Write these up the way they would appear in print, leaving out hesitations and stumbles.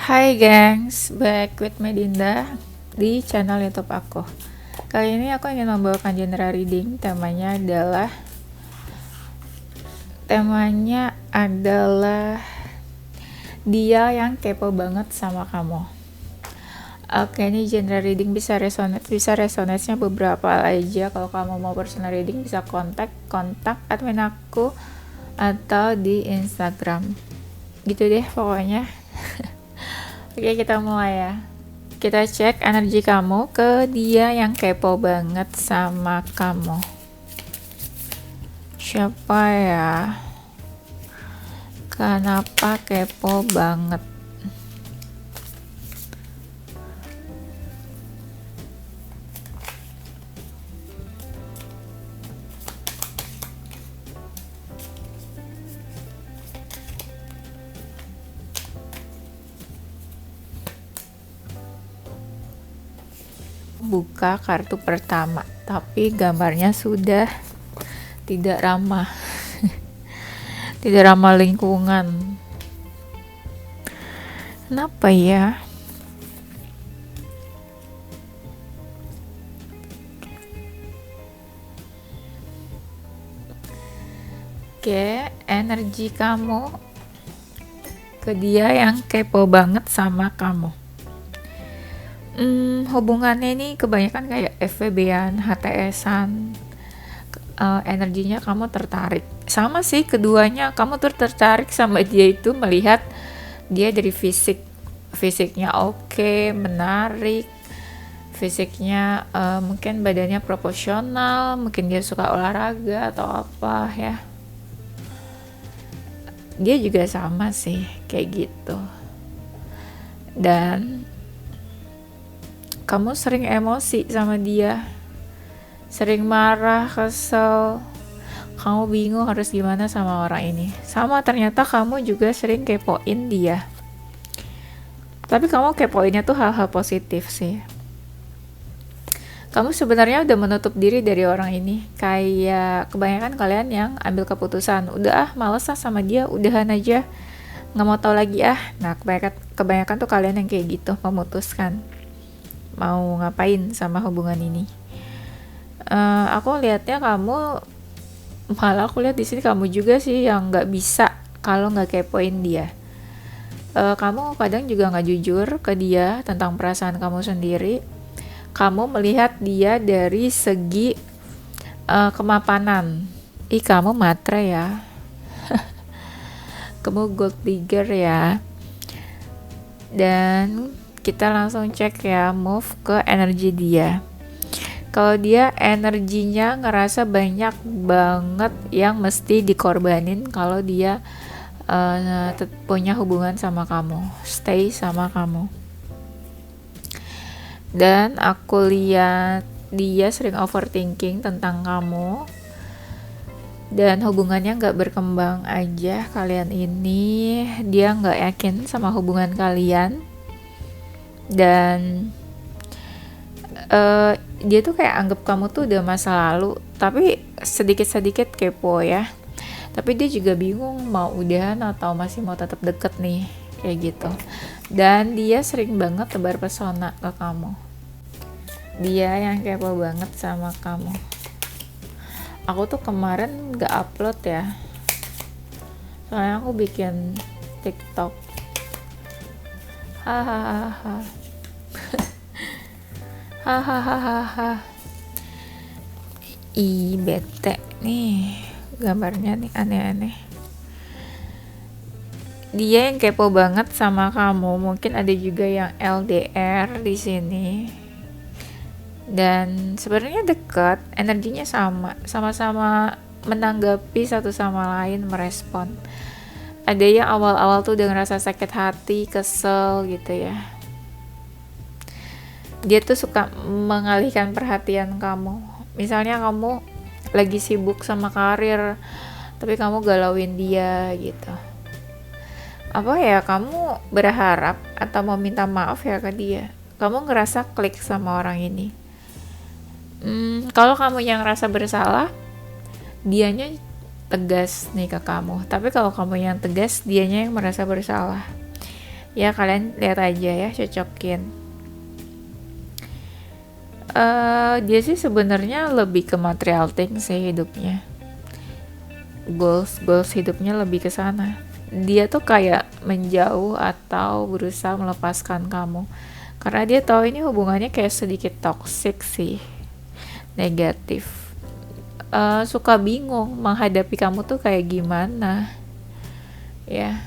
Hai gengs, back with Medinda di channel YouTube aku. Kali ini aku ingin membawakan genre reading. Temanya adalah dia yang kepo banget sama kamu. Oke, ini genre reading bisa resonate-nya beberapa aja. Kalau kamu mau personal reading bisa kontak admin aku atau di Instagram. Gitu deh pokoknya. Oke, kita mulai ya. Kita cek energi kamu ke dia yang kepo banget sama kamu. Siapa ya? Kenapa kepo banget? Buka kartu pertama, tapi gambarnya sudah tidak ramah. Tidak ramah lingkungan. Kenapa ya? Oke, energi kamu ke dia yang kepo banget sama kamu. Hubungannya ini kebanyakan kayak FWB-an, HTS-an. Energinya kamu tertarik. Sama sih keduanya, kamu tuh tertarik sama dia itu melihat dia dari fisiknya oke, menarik. Fisiknya mungkin badannya proporsional, mungkin dia suka olahraga atau apa ya. Dia juga sama sih kayak gitu. Dan kamu sering emosi sama dia, sering marah, kesel, kamu bingung harus gimana sama orang ini. Sama ternyata kamu juga sering kepoin dia, tapi kamu kepoinnya tuh hal-hal positif sih. Kamu sebenarnya udah menutup diri dari orang ini. Kayak kebanyakan kalian yang ambil keputusan, udah males sama dia, udahan aja, nggak mau tahu lagi Nah, kebanyakan tuh kalian yang kayak gitu, memutuskan mau ngapain sama hubungan ini. Aku lihatnya aku lihat di sini kamu juga sih yang nggak bisa kalau nggak kepoin dia. Kamu kadang juga nggak jujur ke dia tentang perasaan kamu sendiri. Kamu melihat dia dari segi kemapanan. Kamu matre ya. Kamu gold digger ya. Dan kita langsung cek ya, move ke energi dia. Kalau dia energinya ngerasa banyak banget yang mesti dikorbanin kalau dia punya hubungan sama kamu, stay sama kamu. Dan aku lihat dia sering overthinking tentang kamu. Dan hubungannya gak berkembang aja kalian ini. Dia gak yakin sama hubungan kalian. Dan dia tuh kayak anggap kamu tuh udah masa lalu, tapi sedikit-sedikit kepo ya. Tapi dia juga bingung mau udahan atau masih mau tetap deket nih, kayak gitu. Dan dia sering banget tebar pesona ke kamu. Dia yang kepo banget sama kamu. Aku tuh kemarin gak upload ya, soalnya aku bikin TikTok. Hahaha. Hahaha. Bete nih gambarnya nih, aneh-aneh. Dia yang kepo banget sama kamu. Mungkin ada juga yang LDR di sini. Dan sebenarnya dekat, energinya sama-sama menanggapi satu sama lain, merespon. Ada yang awal-awal tuh udah ngerasa sakit hati, kesel gitu ya. Dia tuh suka mengalihkan perhatian kamu. Misalnya kamu lagi sibuk sama karir, tapi kamu galauin dia gitu. Apa ya, kamu berharap atau mau minta maaf ya ke dia. Kamu ngerasa klik sama orang ini. Kalau kamu yang ngerasa bersalah, dianya tegas nih ke kamu. Tapi kalau kamu yang tegas, dianya yang merasa bersalah. Ya kalian lihat aja ya, cocokin. Dia sih sebenarnya lebih ke material things sih hidupnya. Goals hidupnya lebih ke sana. Dia tuh kayak menjauh atau berusaha melepaskan kamu. Karena dia tahu ini hubungannya kayak sedikit toxic sih, negatif. Suka bingung menghadapi kamu tuh kayak gimana. Ya,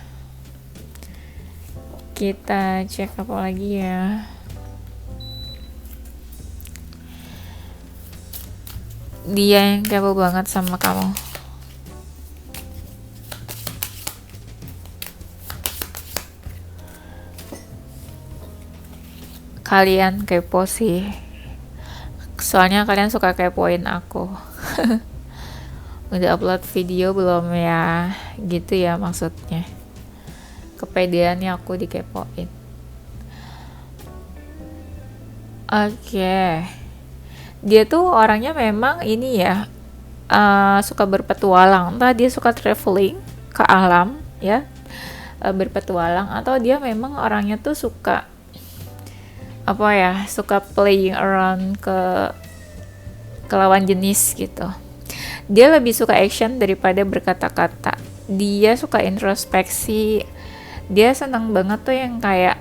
kita cek apa lagi ya. Dia yang kepo banget sama kamu. Kalian kepo sih. Soalnya kalian suka kepoin aku. Udah upload video belum ya? Gitu ya maksudnya. Kepedeannya aku dikepoin. Oke. Dia tuh orangnya memang ini ya, suka berpetualang. Entah dia suka traveling ke alam ya, berpetualang, atau dia memang orangnya tuh suka apa ya, suka playing around ke lawan jenis gitu. Dia lebih suka action daripada berkata-kata. Dia suka introspeksi. Dia senang banget tuh yang kayak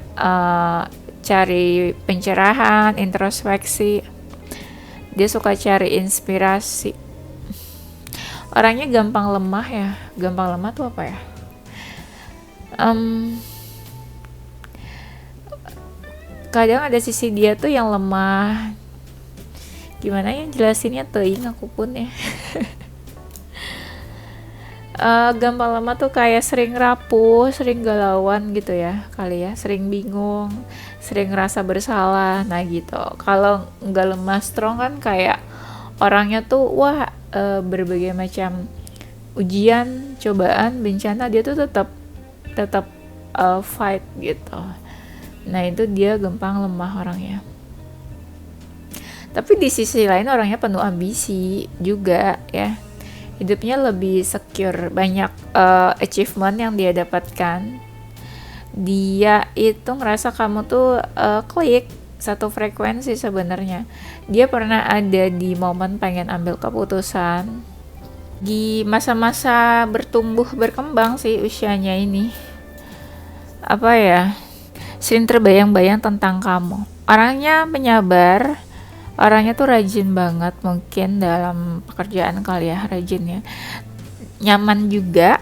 cari pencerahan, introspeksi. Dia suka cari inspirasi. Orangnya gampang lemah ya. Gampang lemah tuh apa ya? Kadang ada sisi dia tuh yang lemah. Gimana ya jelasinnya, teing aku pun ya. Gampang lemah tuh kayak sering rapuh, sering galauan gitu ya kali ya, sering bingung, sering ngerasa bersalah. Nah gitu. Kalau nggak lemah strong kan kayak orangnya tuh wah, berbagai macam ujian, cobaan, bencana dia tuh tetap fight gitu. Nah itu dia gampang lemah orangnya. Tapi di sisi lain orangnya penuh ambisi juga ya. Hidupnya lebih secure, banyak achievement yang dia dapatkan. Dia itu ngerasa kamu tuh klik satu frekuensi sebenarnya. Dia pernah ada di momen pengen ambil keputusan di masa-masa bertumbuh berkembang sih usianya ini. Apa ya? Sering terbayang-bayang tentang kamu. Orangnya penyabar, orangnya tuh rajin banget mungkin dalam pekerjaan kali ya, rajin ya. Nyaman juga,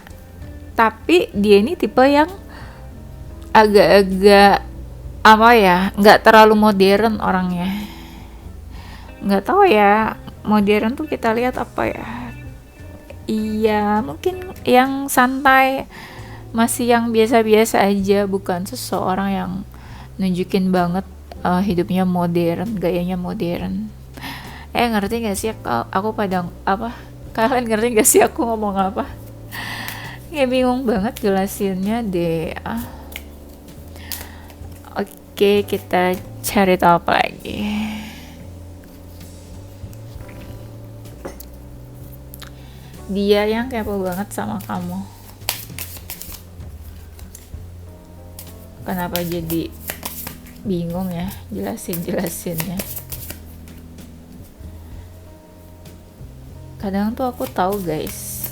tapi dia ini tipe yang agak-agak apa ya, nggak terlalu modern orangnya. Nggak tahu ya, modern tuh kita lihat apa ya? Iya, mungkin yang santai, masih yang biasa-biasa aja, bukan seseorang yang nunjukin banget hidupnya modern, gayanya modern. Ngerti gak sih aku pada apa? Kalian ngerti gak sih aku ngomong apa? Ya bingung banget jelasinnya deh. Oke, kita cari tahu apa lagi. Dia yang kepo banget sama kamu. Kenapa jadi bingung ya jelasinnya. Kadang tuh aku tahu guys,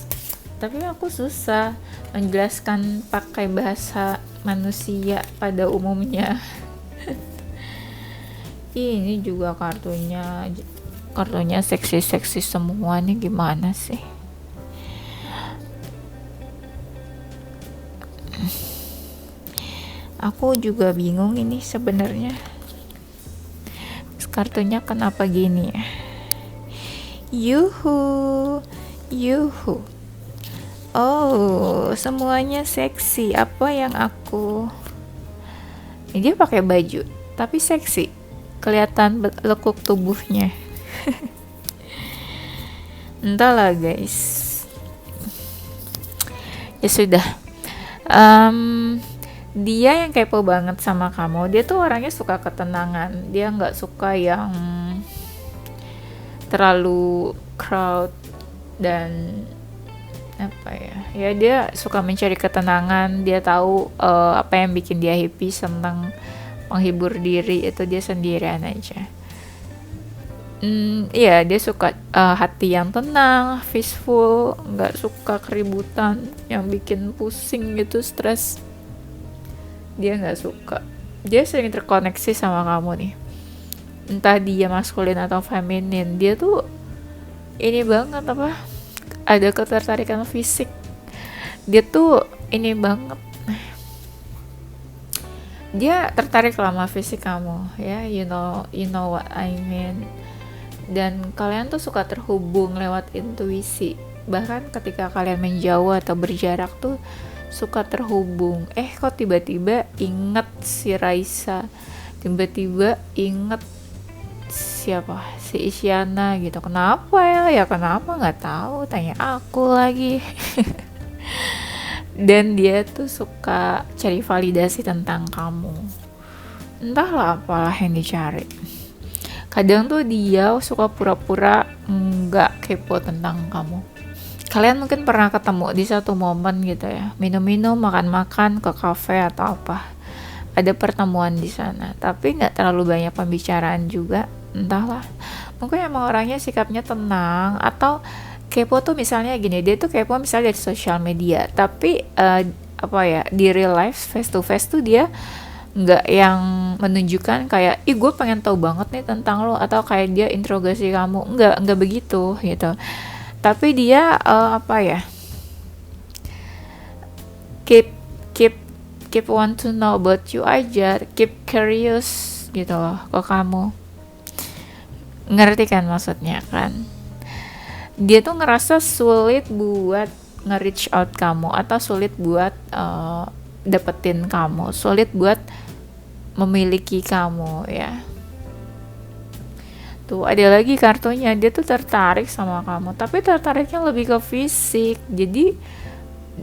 tapi aku susah menjelaskan pakai bahasa manusia pada umumnya. Ini juga kartunya seksi semua nih, gimana sih? Aku juga bingung ini sebenarnya. Kartunya kenapa gini ya? Yuhu. Oh, semuanya seksi. Apa yang aku? Ini dia pakai baju, tapi seksi. Kelihatan lekuk tubuhnya. Entahlah guys. Ya sudah. Dia yang kepo banget sama kamu. Dia tuh orangnya suka ketenangan. Dia nggak suka yang terlalu crowd dan apa ya, ya dia suka mencari ketenangan, dia tahu apa yang bikin dia happy, senang, menghibur diri itu dia sendirian aja. Iya dia suka hati yang tenang, peaceful, nggak suka keributan yang bikin pusing gitu, stres. Dia nggak suka. Dia sering terkoneksi sama kamu nih. Entah dia maskulin atau feminin, dia tuh ini banget apa? Ada ketertarikan fisik. Dia tuh ini banget. Dia tertarik sama fisik kamu, ya. You know what I mean. Dan kalian tuh suka terhubung lewat intuisi. Bahkan ketika kalian menjauh atau berjarak tuh suka terhubung. Kok tiba-tiba inget si Raisa, tiba-tiba inget siapa si Isyana gitu. Kenapa ya kenapa nggak tahu, tanya aku lagi. Dan dia tuh suka cari validasi tentang kamu, entahlah apalah yang dicari. Kadang tuh dia suka pura-pura nggak kepo tentang kamu. Kalian mungkin pernah ketemu di satu momen gitu ya, minum-minum, makan-makan ke kafe atau apa. Ada pertemuan di sana, tapi nggak terlalu banyak pembicaraan juga. Entahlah, mungkin emang orangnya sikapnya tenang, atau kepo tuh misalnya gini, dia tuh kepo misalnya dari sosial media, tapi apa ya, di real life face to face tuh dia nggak yang menunjukkan kayak ih gue pengen tahu banget nih tentang lo, atau kayak dia interogasi kamu, nggak begitu gitu. Tapi dia apa ya, keep keep keep want to know about you aja, keep curious gitu loh ke kamu. Ngerti kan maksudnya kan? Dia tuh ngerasa sulit buat nge-reach out kamu, atau sulit buat dapetin kamu, sulit buat memiliki kamu ya. Tuh ada lagi kartunya, dia tuh tertarik sama kamu, tapi tertariknya lebih ke fisik. Jadi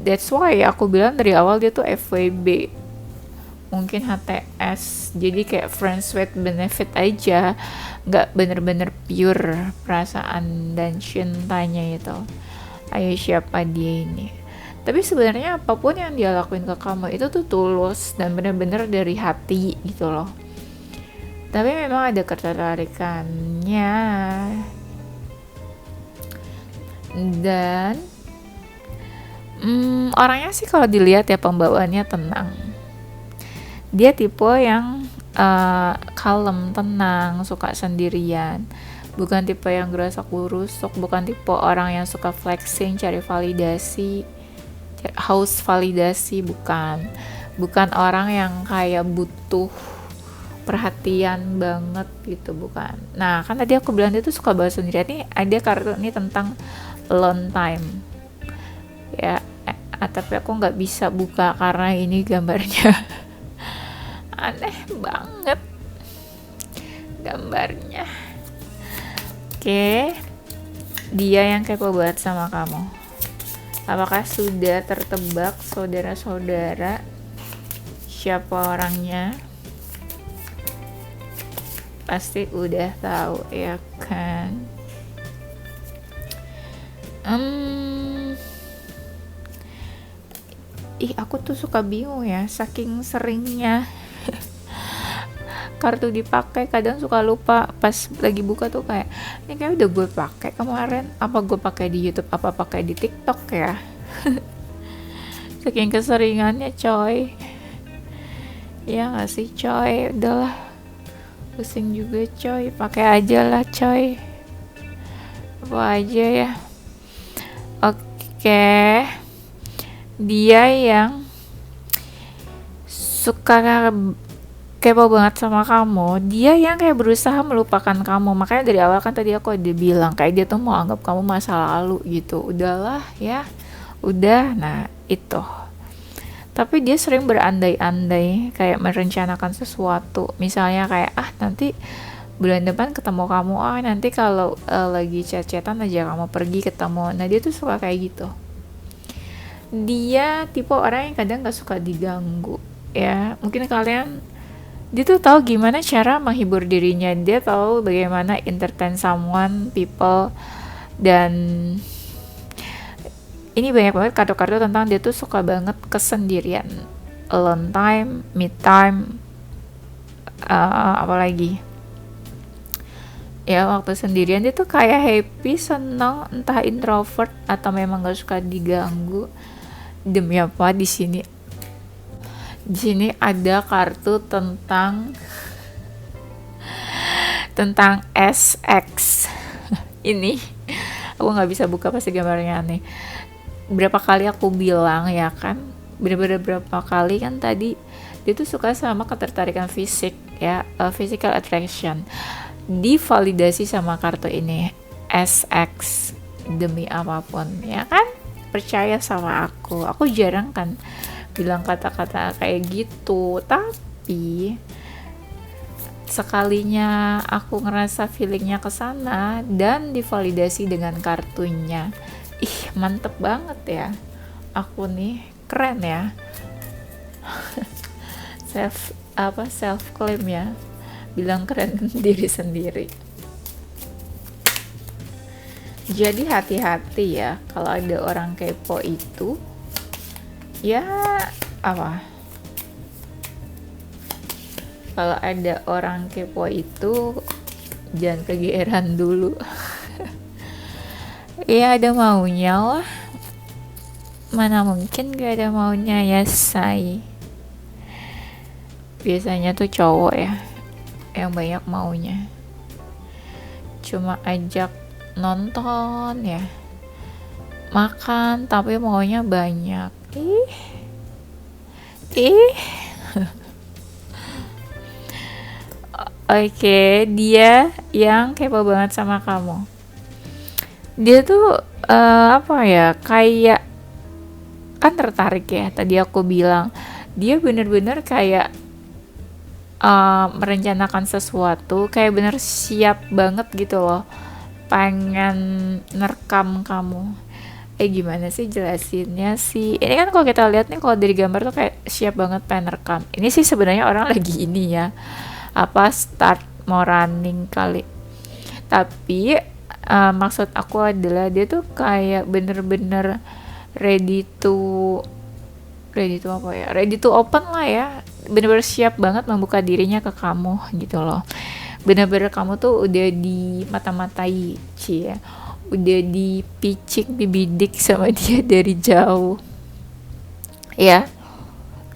that's why aku bilang dari awal dia tuh FWB, mungkin HTS, jadi kayak friends with benefit aja, nggak bener-bener pure perasaan dan cintanya itu. Ayo siapa dia ini? Tapi sebenarnya apapun yang dia lakuin ke kamu itu tuh tulus dan bener-bener dari hati gitu loh. Tapi memang ada ketertarikannya. Dan orangnya sih kalau dilihat ya pembawaannya tenang. Dia tipe yang kalem, tenang, suka sendirian. Bukan tipe yang gerasak gerusuk, bukan tipe orang yang suka flexing, cari validasi, haus validasi, bukan orang yang kayak butuh perhatian banget gitu, bukan. Nah kan tadi aku bilang dia tuh suka bahas sendirian. Nih ada kartu nih tentang alone time ya, tapi aku nggak bisa buka karena ini gambarnya aneh banget gambarnya. Oke, dia yang kepo banget sama kamu. Apakah sudah tertebak saudara-saudara siapa orangnya? Pasti udah tahu ya kan? Aku tuh suka bingung ya, saking seringnya kartu dipakai, kadang suka lupa pas lagi buka tuh kayak ini kayak udah gue pakai kemarin, apa gue pakai di YouTube, apa pakai di TikTok ya. Saking keseringannya coy, ya nggak sih coy, udahlah pusing juga coy, pakai aja lah coy, apa aja ya. Oke, dia yang suka kepo banget sama kamu, dia yang kayak berusaha melupakan kamu. Makanya dari awal kan tadi aku ada bilang kayak dia tuh mau anggap kamu masa lalu gitu, udahlah ya, udah. Nah itu, tapi dia sering berandai-andai kayak merencanakan sesuatu, misalnya kayak nanti bulan depan ketemu kamu, nanti kalau lagi chat-chatan aja kamu pergi ketemu. Nah dia tuh suka kayak gitu. Dia tipe orang yang kadang gak suka diganggu ya. Mungkin kalian, dia tuh tahu gimana cara menghibur dirinya, dia tahu bagaimana entertain someone, people, dan ini banyak banget kartu-kartu tentang dia tuh suka banget kesendirian, alone time, me time, apalagi ya waktu sendirian dia tuh kayak happy, senang, entah introvert atau memang gak suka diganggu. Demi apa di sini ada kartu tentang SX. Ini aku nggak bisa buka pasti gambarnya aneh. Berapa kali aku bilang ya kan, bener-bener berapa kali kan tadi dia tuh suka sama ketertarikan fisik ya, physical attraction. Divalidasi sama kartu ini, SX. Demi apapun ya kan, percaya sama aku jarang kan bilang kata-kata kayak gitu, tapi sekalinya aku ngerasa feelingnya kesana dan divalidasi dengan kartunya, mantep banget ya, aku nih keren ya. self claim ya, bilang keren diri sendiri. Jadi hati-hati ya kalau ada orang kepo itu, ya apa, kalau ada orang kepo itu jangan kegeeran dulu. Ya ada maunya lah, mana mungkin gak ada maunya ya say. Biasanya tuh cowok ya yang banyak maunya, cuma ajak nonton ya, makan, tapi maunya banyak. Oke, dia yang kepo banget sama kamu. Dia tuh apa ya, kayak kan tertarik ya. Tadi aku bilang dia bener-bener kayak merencanakan sesuatu, kayak bener siap banget gitu loh, pengen nerekam kamu. Gimana sih jelasinnya sih? Ini kan kalau kita lihat nih, kalau dari gambar tuh kayak siap banget pengen rekam. Ini sih sebenarnya orang lagi ini ya, apa start mau running kali. Tapi maksud aku adalah dia tuh kayak bener-bener ready to apa ya? Ready to open lah ya. Bener-bener siap banget membuka dirinya ke kamu gitu loh. Bener-bener kamu tuh udah di mata-matai ya. Udah dipicik, dibidik sama dia dari jauh. Ya.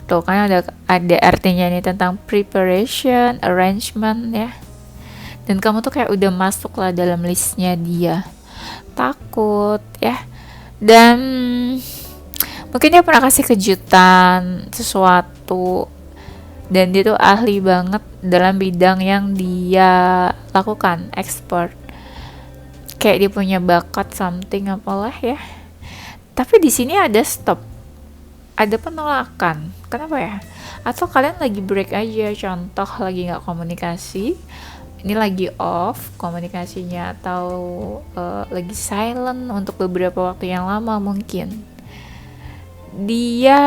Tuh kan ada artinya nih tentang preparation, arrangement ya. Dan kamu tuh kayak udah masuk lah dalam listnya dia. Takut ya. Dan mungkin dia pernah kasih kejutan sesuatu, dan dia tuh ahli banget dalam bidang yang dia lakukan, expert. Kayak dia punya bakat something apalah ya. Tapi di sini ada stop, ada penolakan. Kenapa ya? Atau kalian lagi break aja, contoh lagi nggak komunikasi, ini lagi off komunikasinya, atau lagi silent untuk beberapa waktu yang lama mungkin. Dia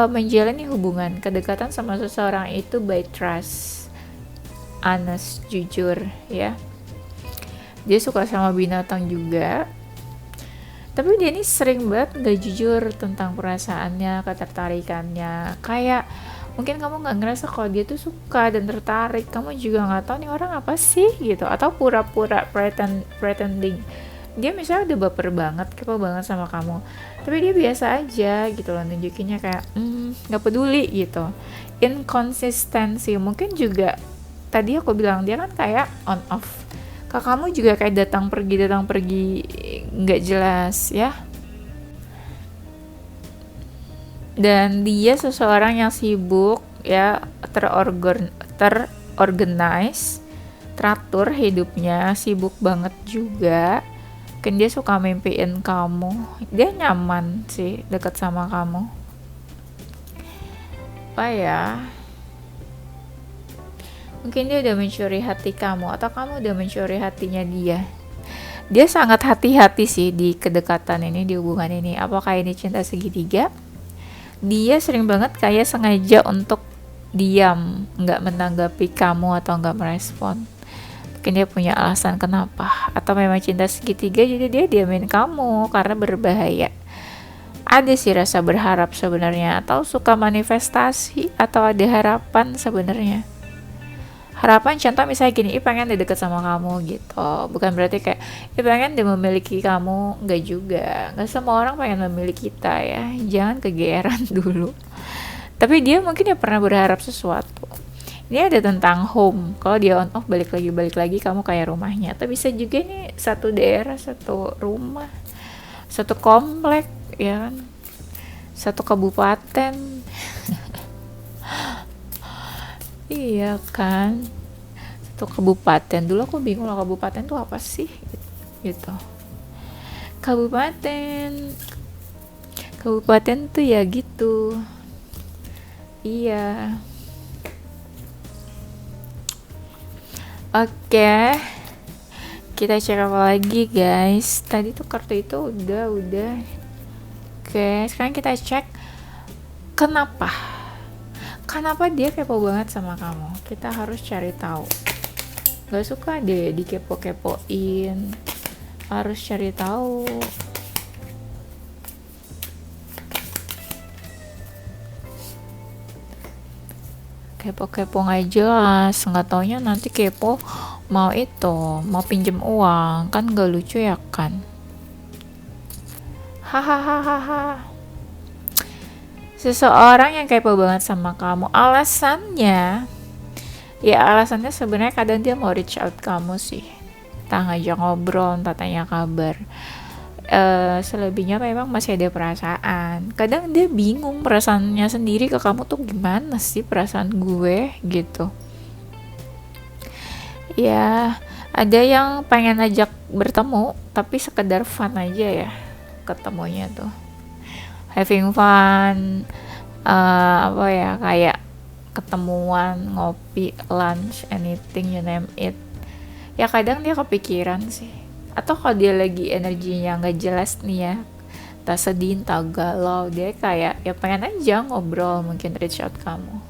menjalani hubungan kedekatan sama seseorang itu by trust, honest, jujur ya. Dia suka sama binatang juga, tapi dia ini sering banget gak jujur tentang perasaannya, ketertarikannya. Kayak mungkin kamu gak ngerasa kalau dia tuh suka dan tertarik, kamu juga gak tahu nih orang apa sih gitu, atau pura-pura pretending. Dia misalnya udah baper banget, kepo banget sama kamu, tapi dia biasa aja gitu loh, nunjukinnya kayak gak peduli gitu. Inkonsistensi mungkin juga, tadi aku bilang dia kan kayak on off. Ke kamu juga kayak datang pergi nggak jelas ya. Dan dia seseorang yang sibuk ya, terorganize, teratur hidupnya, sibuk banget juga. Kan dia suka mimpiin kamu, dia nyaman sih deket sama kamu. Apa ya, mungkin dia udah mencuri hati kamu, atau kamu udah mencuri hatinya dia. Dia sangat hati-hati sih di kedekatan ini, di hubungan ini. Apakah ini cinta segitiga? Dia sering banget kayak sengaja untuk diam, nggak menanggapi kamu atau nggak merespon. Mungkin dia punya alasan kenapa. Atau memang cinta segitiga, jadi dia diamin kamu karena berbahaya. ada sih rasa berharap sebenarnya, atau suka manifestasi, atau ada harapan sebenarnya. Harapan contoh misalnya gini, pengen dia deket sama kamu gitu, bukan berarti kayak pengen dia memiliki kamu, nggak juga, nggak semua orang pengen memiliki kita ya, jangan kegeeran dulu. Tapi dia mungkin ya pernah berharap sesuatu. Ini ada tentang home, kalau dia on off balik lagi kamu kayak rumahnya, atau bisa juga nih satu daerah, satu rumah, satu komplek ya kan, satu kabupaten. Iya kan, satu kabupaten. Dulu aku bingung lah, kabupaten tuh apa sih gitu. Kabupaten tuh ya gitu. Iya. Oke, kita cek apa lagi guys. Tadi tuh kartu itu udah. Oke, sekarang kita cek kenapa dia kepo banget sama kamu. Kita harus cari tahu. Gak suka deh dikepo-kepoin, harus cari tahu. Kepo-kepo nggak jelas, nggak taunya nanti kepo mau pinjem uang, kan gak lucu ya kan. Hahaha. Seseorang yang kepo banget sama kamu, alasannya sebenarnya kadang dia mau reach out kamu sih, entah ngajak ngobrol, entah tanya kabar. Selebihnya memang masih ada perasaan. Kadang dia bingung perasaannya sendiri ke kamu tuh gimana sih perasaan gue gitu. Ya, ada yang pengen ajak bertemu tapi sekedar fun aja ya ketemunya tuh. Having fun, kayak ketemuan, ngopi, lunch, anything you name it. Ya kadang dia kepikiran sih, atau kalau dia lagi energinya nggak jelas nih ya, tak sedih, tak galau, dia kayak ya pengen aja ngobrol, mungkin reach out kamu.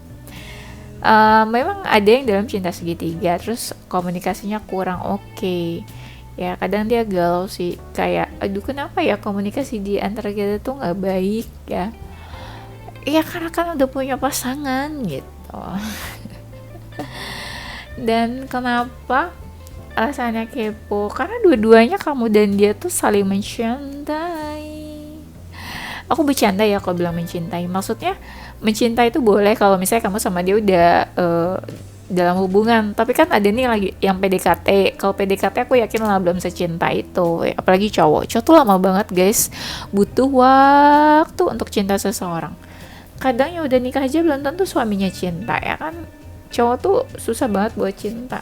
Memang ada yang dalam cinta segitiga terus komunikasinya kurang oke. Ya kadang dia galau sih, kayak aduh kenapa ya komunikasi di antara kita tuh nggak baik ya. Ya karena kan udah punya pasangan gitu. Dan kenapa alasannya kepo? Karena dua-duanya kamu dan dia tuh saling mencintai. Aku bercanda ya kalau bilang mencintai, maksudnya mencintai itu boleh kalau misalnya kamu sama dia udah dalam hubungan, tapi kan ada nih lagi yang PDKT. Kalau PDKT aku yakin lah belum secinta itu, apalagi cowok tuh lama banget guys, butuh waktu untuk cinta seseorang. Kadang ya udah nikah aja belum tentu suaminya cinta ya kan. Cowok tuh susah banget buat cinta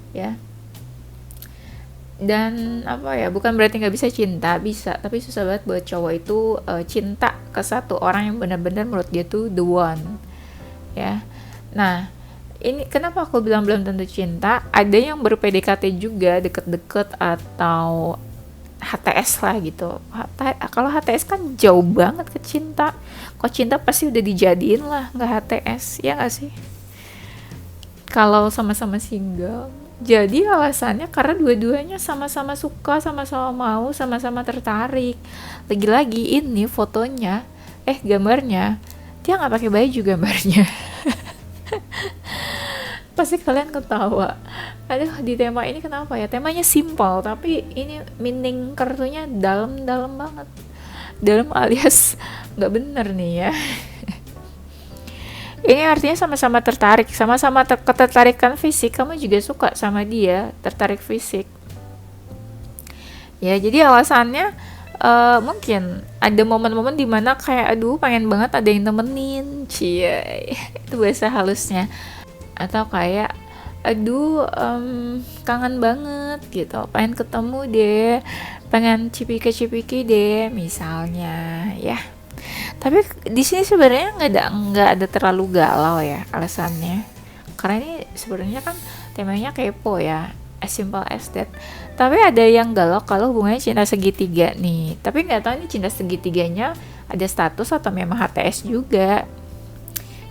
ya. Dan bukan berarti nggak bisa cinta, bisa, tapi susah banget buat cowok itu cinta ke satu orang yang benar-benar menurut dia tuh the one ya. Nah, ini kenapa aku bilang belum tentu cinta. Ada yang ber-PDKT juga, deket-deket atau HTS lah gitu. Kalau HTS kan jauh banget ke cinta. Kalau cinta pasti udah dijadiin lah, nggak HTS ya nggak sih. Kalau sama-sama single, jadi alasannya karena dua-duanya sama-sama suka, sama-sama mau, sama-sama tertarik. Lagi-lagi ini fotonya, gambarnya, dia nggak pakai baju gambarnya. Pasti kalian ketawa. Aduh, di tema ini kenapa ya? Temanya simpel, tapi ini meaning kartunya dalam-dalam banget. Dalam alias nggak bener nih ya. Ini artinya sama-sama tertarik, sama-sama ketertarikan fisik. Kamu juga suka sama dia, tertarik fisik. Ya, jadi alasannya mungkin ada momen-momen dimana kayak aduh pengen banget ada yang temenin, cie. Itu bahasa halusnya. Atau kayak aduh kangen banget gitu, pengen ketemu deh, pengen cipika-cipiki deh misalnya ya. Tapi di sini sebenarnya nggak ada terlalu galau ya alasannya, karena ini sebenarnya kan temanya kepo ya, as simple as that. Tapi ada yang galau kalau hubungannya cinta segitiga nih, tapi nggak tahu ini cinta segitiganya ada status atau memang HTS juga.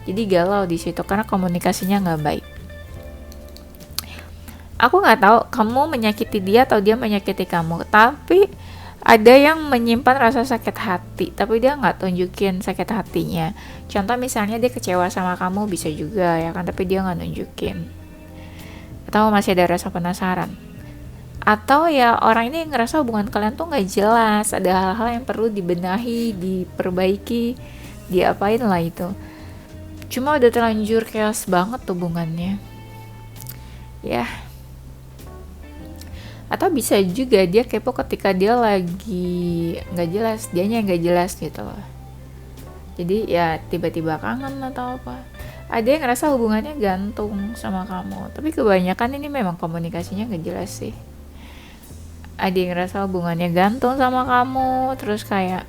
Jadi galau di situ karena komunikasinya nggak baik. Aku nggak tahu kamu menyakiti dia atau dia menyakiti kamu, tapi Ada yang menyimpan rasa sakit hati, tapi dia nggak tunjukin sakit hatinya. Contoh misalnya dia kecewa sama kamu, bisa juga ya kan, tapi dia nggak nunjukin. Atau masih ada rasa penasaran. Atau ya orang ini ngerasa hubungan kalian tuh nggak jelas, ada hal-hal yang perlu dibenahi, diperbaiki, diapain lah itu. Cuma udah terlanjur chaos banget hubungannya. Ya, atau bisa juga dia kepo ketika dia lagi nggak jelas, dianya yang nggak jelas gitu loh. Jadi ya tiba-tiba kangen atau apa. Ada yang ngerasa hubungannya gantung sama kamu, tapi kebanyakan ini memang komunikasinya nggak jelas sih. Ada yang ngerasa hubungannya gantung sama kamu, terus kayak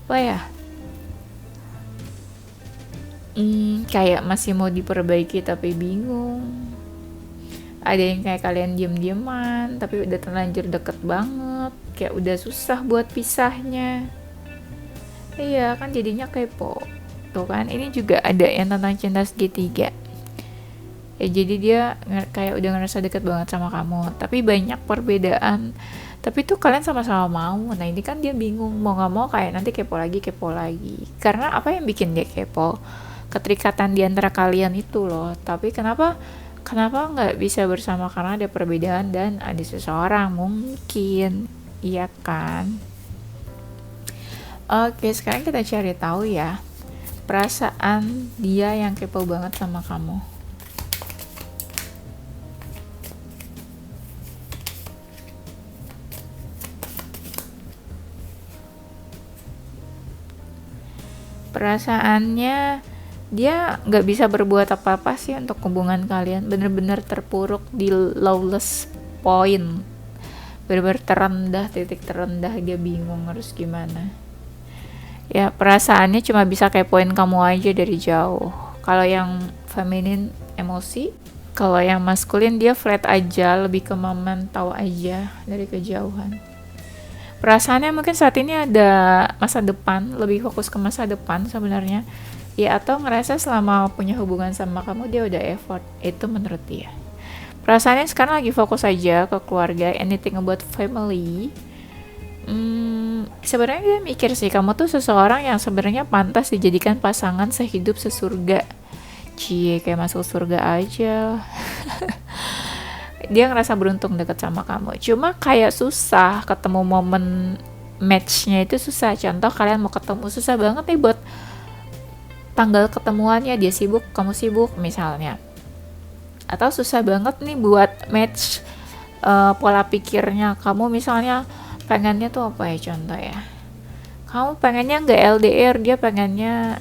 apa ya, kayak masih mau diperbaiki tapi bingung. Ada yang kayak kalian diem-dieman tapi udah terlanjur deket banget, kayak udah susah buat pisahnya. Iya kan, jadinya kepo tuh kan. Ini juga ada yang tentang cinta segitiga ya, jadi dia kayak udah ngerasa deket banget sama kamu tapi banyak perbedaan, tapi tuh kalian sama-sama mau. Nah ini kan dia bingung, mau nggak mau kayak nanti kepo lagi. Karena apa yang bikin dia kepo? Keterikatan di antara kalian itu loh. Tapi kenapa nggak bisa bersama? Karena ada perbedaan dan ada seseorang mungkin, iya kan? Oke, sekarang kita cari tahu ya perasaan dia yang kepo banget sama kamu. Perasaannya dia nggak bisa berbuat apa-apa sih untuk hubungan kalian, bener-bener terpuruk di lowest point, bener-bener terendah, titik terendah, dia bingung harus gimana. Ya perasaannya cuma bisa kepoin kamu aja dari jauh. Kalau yang feminin emosi, kalau yang maskulin dia flat aja, lebih ke memantau aja dari kejauhan. Perasaannya mungkin saat ini ada masa depan, lebih fokus ke masa depan sebenarnya. Ya atau ngerasa selama punya hubungan sama kamu dia udah effort, itu menurut dia. Perasaannya sekarang lagi fokus aja ke keluarga, anything about family. Sebenarnya dia mikir sih kamu tuh seseorang yang sebenarnya pantas dijadikan pasangan sehidup sesurga. Cie, kayak masuk surga aja. Dia ngerasa beruntung deket sama kamu, cuma kayak susah ketemu momen matchnya, itu susah. Contoh kalian mau ketemu, susah banget nih buat tanggal ketemuannya, dia sibuk kamu sibuk misalnya, atau susah banget nih buat match pola pikirnya. Kamu misalnya pengennya tuh apa ya, contoh ya, kamu pengennya nggak LDR, dia pengennya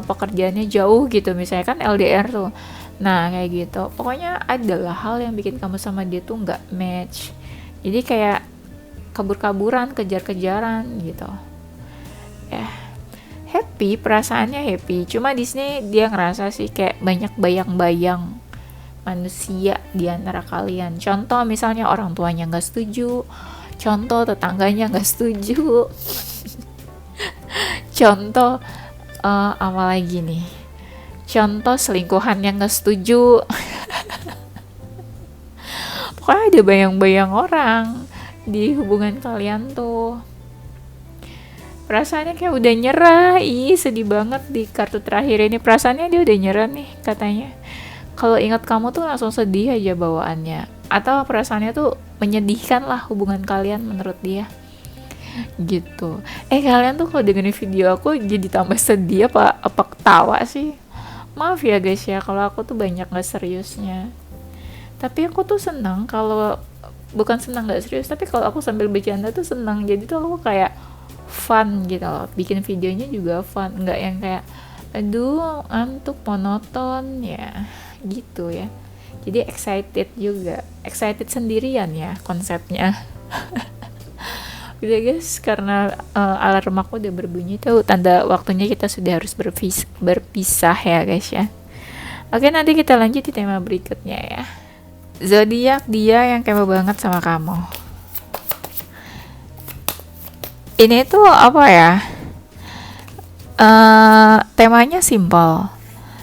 pekerjaannya jauh gitu misalnya, kan LDR tuh. Nah kayak gitu, pokoknya adalah hal yang bikin kamu sama dia tuh nggak match, jadi kayak kabur-kaburan, kejar-kejaran gitu ya. Happy, perasaannya happy, cuma di sini dia ngerasa sih kayak banyak bayang-bayang manusia di antara kalian. Contoh misalnya orang tuanya nggak setuju, contoh tetangganya nggak setuju, contoh apa lagi nih, contoh selingkuhan yang nggak setuju. Pokoknya ada bayang-bayang orang di hubungan kalian tuh. Perasaannya kayak udah nyerah. Ih sedih banget di kartu terakhir ini, perasaannya dia udah nyerah nih katanya. Kalau ingat kamu tuh langsung sedih aja bawaannya, atau perasaannya tuh menyedihkan lah hubungan kalian menurut dia gitu. Kalian tuh kalau dengerin video aku jadi tambah sedih apa ketawa sih? Maaf ya guys ya kalau aku tuh banyak gak seriusnya, tapi aku tuh senang kalau, bukan senang gak serius, tapi kalau aku sambil bercanda tuh senang. Jadi tuh aku kayak fun gitu loh, bikin videonya juga fun, nggak yang kayak aduh ngantuk monoton ya gitu ya. Jadi excited juga, excited sendirian ya konsepnya. Udah guys, karena alarm aku udah berbunyi tuh, tanda waktunya kita sudah harus berpisah ya guys ya. Oke, nanti kita lanjut di tema berikutnya ya. Zodiak dia yang kepo banget sama kamu. Ini tuh apa ya? Temanya simple,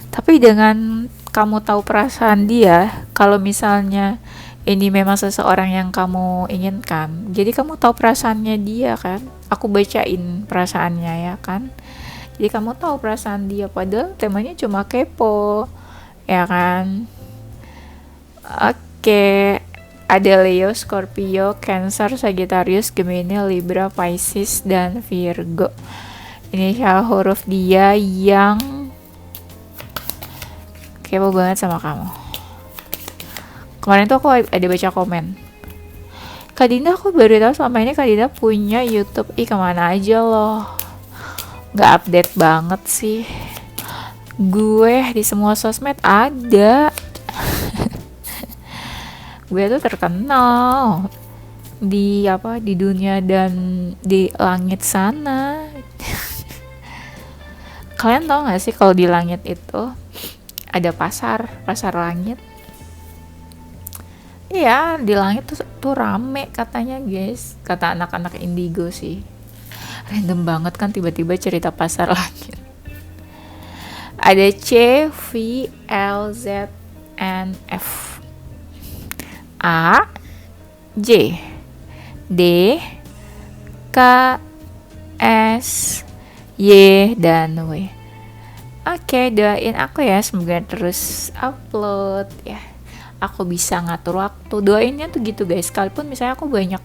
tapi dengan kamu tahu perasaan dia, kalau misalnya ini memang seseorang yang kamu inginkan, jadi kamu tahu perasaannya dia kan. Aku bacain perasaannya ya kan. Jadi kamu tahu perasaan dia, padahal temanya cuma kepo, ya kan. Oke, ada Leo, Scorpio, Cancer, Sagittarius, Gemini, Libra, Pisces, dan Virgo. Inisial huruf dia yang kepo banget sama kamu. Kemarin tuh aku ada baca komen, Kak Dinda, aku baru tahu selama ini Kak Dinda punya YouTube. Ih, kemana aja loh, nggak update banget sih. Gue di semua sosmed ada. Gue tuh terkenal di di dunia dan di langit sana. Kalian tau gak sih kalau di langit itu ada pasar langit? Iya, di langit tuh rame katanya guys, kata anak-anak indigo sih. Random banget kan tiba-tiba cerita pasar langit. Ada C, V, L, Z, N, F, A, J, D, K, S, Y, dan W. Oke, doain aku ya, semoga terus upload ya. Aku bisa ngatur waktu. Doainnya tuh gitu guys, sekalipun misalnya aku banyak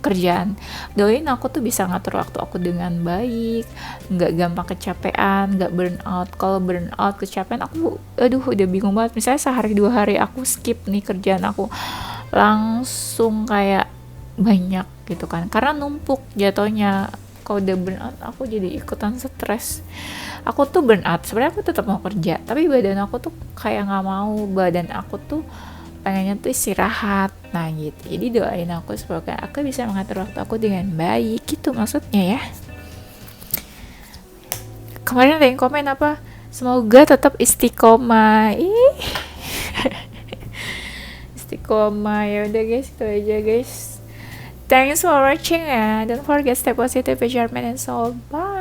kerjaan, doain aku tuh bisa ngatur waktu aku dengan baik, nggak gampang kecapean, nggak burn out. Kalau burn out, kecapean, aku udah bingung banget. Misalnya sehari 2 hari aku skip nih kerjaan aku, langsung kayak banyak gitu kan, karena numpuk jatuhnya. Kalau udah burn out, aku jadi ikutan stres. Aku tuh burn out, sebenarnya aku tetap mau kerja, tapi badan aku tuh kayak nggak mau. Badan aku tuh pengennya tuh istirahat. Nah gitu, jadi doain aku semoga aku bisa mengatur waktu aku dengan baik gitu maksudnya ya. Kemarin ada yang komen apa, semoga tetap istiqomah. Ih, istiqomah. Ya udah guys, itu aja guys. Thanks for watching ya. Don't forget stay positive, be charming and so bye.